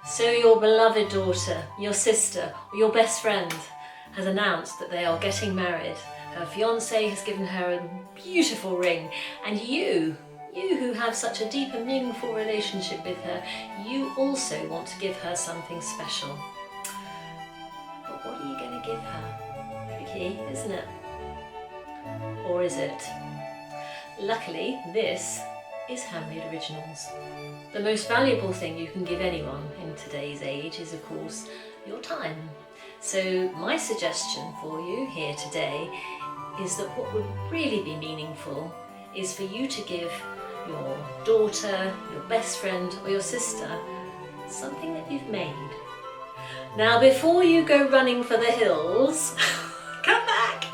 So your beloved daughter, your sister, or your best friend has announced that they are getting married. Her fiancé has given her a beautiful ring, and you who have such a deep and meaningful relationship with her, you also want to give her something special. But what are you going to give her? Tricky, isn't it? Or is it? Luckily, this is Handmade Originals. The most valuable thing you can give anyone in today's age is, of course, your time. So my suggestion for you here today is that what would really be meaningful is for you to give your daughter, your best friend or your sister something that you've made. Now before you go running for the hills, come back!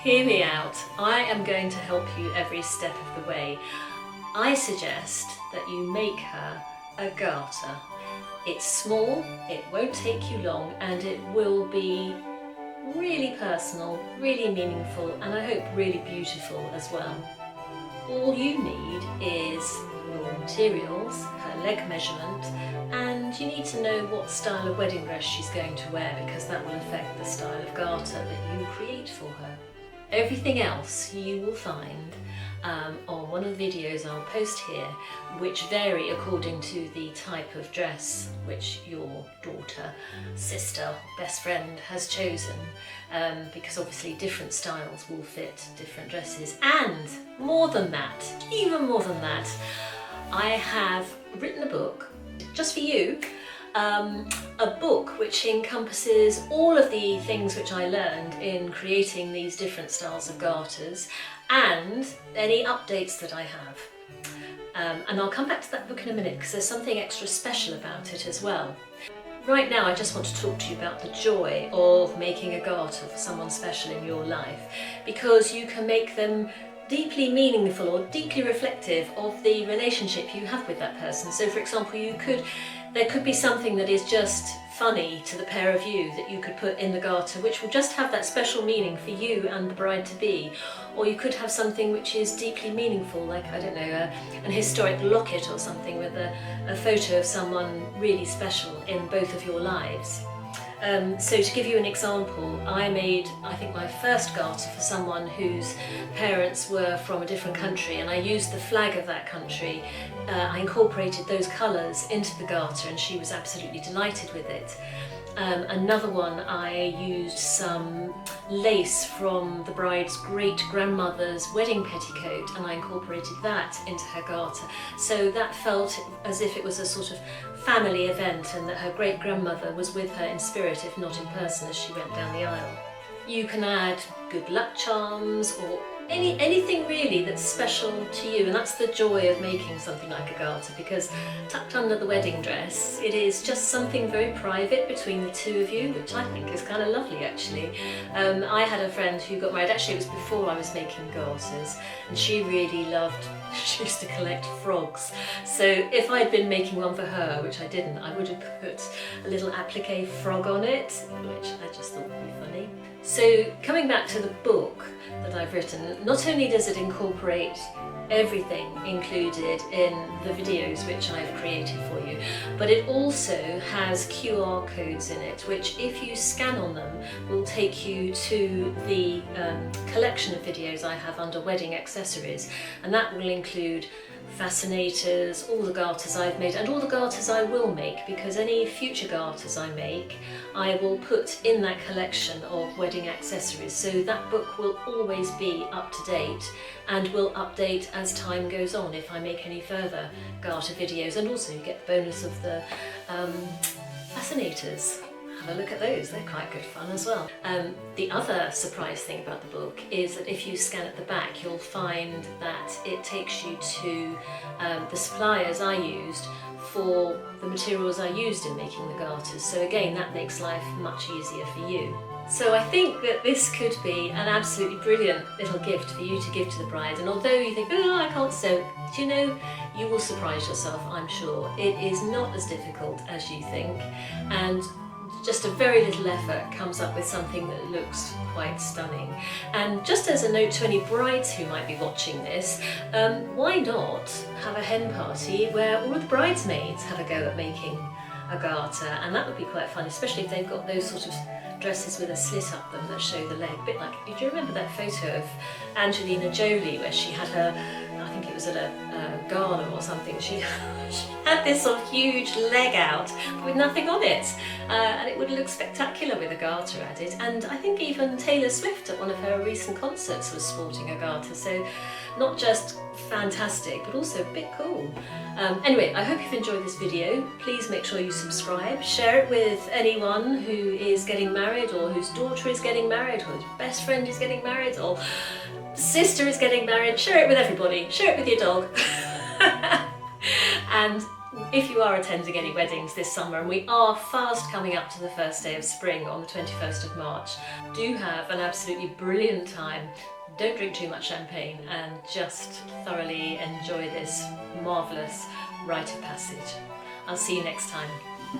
Hear me out. I am going to help you every step of the way. I suggest that you make her a garter. It's small, it won't take you long, and it will be really personal, really meaningful, and I hope really beautiful as well. All you need is your materials, her leg measurement, and you need to know what style of wedding dress she's going to wear, because that will affect the style of garter that you create for her. Everything else you will find on one of the videos I'll post here, which vary according to the type of dress which your daughter, sister, best friend has chosen, because obviously different styles will fit different dresses. And more than that, even more than that, I have written a book just for you, a book which encompasses all of the things which I learned in creating these different styles of garters and any updates that I have. And I'll come back to that book in a minute because there's something extra special about it as well. Right now I just want to talk to you about the joy of making a garter for someone special in your life, because you can make them deeply meaningful or deeply reflective of the relationship you have with that person. So for example, there could be something that is just funny to the pair of you that you could put in the garter, which will just have that special meaning for you and the bride-to-be. Or you could have something which is deeply meaningful, like, I don't know, an historic locket or something with a photo of someone really special in both of your lives. So to give you an example, I made, I think, my first garter for someone whose parents were from a different country, and I used the flag of that country. I incorporated those colours into the garter and she was absolutely delighted with it. Another one, I used some lace from the bride's great-grandmother's wedding petticoat and I incorporated that into her garter. So that felt as if it was a sort of family event and that her great-grandmother was with her in spirit, if not in person, as she went down the aisle. You can add good luck charms or anything really that's special to you, and that's the joy of making something like a garter, because tucked under the wedding dress it is just something very private between the two of you, which I think is kind of lovely actually. I had a friend who got married, actually it was before I was making garters, and she really loved, she used to collect frogs, so if I'd been making one for her, which I didn't, I would have put a little applique frog on it, which I just thought would be funny. So coming back to the book that I've written, not only does it incorporate everything included in the videos which I've created for you, but it also has QR codes in it, which if you scan on them will take you to the collection of videos I have under wedding accessories, and that will include fascinators, all the garters I've made and all the garters I will make, because any future garters I make I will put in that collection of wedding accessories, so that book will always be up to date and will update as time goes on if I make any further garter videos, and also you get the bonus of the fascinators. Have a look at those, they're quite good fun as well. The other surprise thing about the book is that if you scan at the back you'll find that it takes you to the suppliers I used for the materials I used in making the garters, so again that makes life much easier for you. So I think that this could be an absolutely brilliant little gift for you to give to the bride, and although you think, oh, I can't sew, do you know, you will surprise yourself, I'm sure. It is not as difficult as you think, and just a very little effort comes up with something that looks quite stunning. And just as a note to any brides who might be watching this, why not have a hen party where all of the bridesmaids have a go at making a garter? And that would be quite fun, especially if they've got those sort of dresses with a slit up them that show the leg, a bit like, do you remember that photo of Angelina Jolie where she had her, I think it was at a gala or something, she had this sort of huge leg out with nothing on it, and it would look spectacular with a garter added. And I think even Taylor Swift at one of her recent concerts was sporting a garter, so not just fantastic but also a bit cool. Anyway, I hope you've enjoyed this video. Please make sure you subscribe, share it with anyone who is getting married, or whose daughter is getting married, or whose best friend is getting married, or sister is getting married. Share it with everybody, share it with your dog. And if you are attending any weddings this summer, and we are fast coming up to the first day of spring on the 21st of March, do have an absolutely brilliant time. Don't drink too much champagne and just thoroughly enjoy this marvellous rite of passage. I'll see you next time.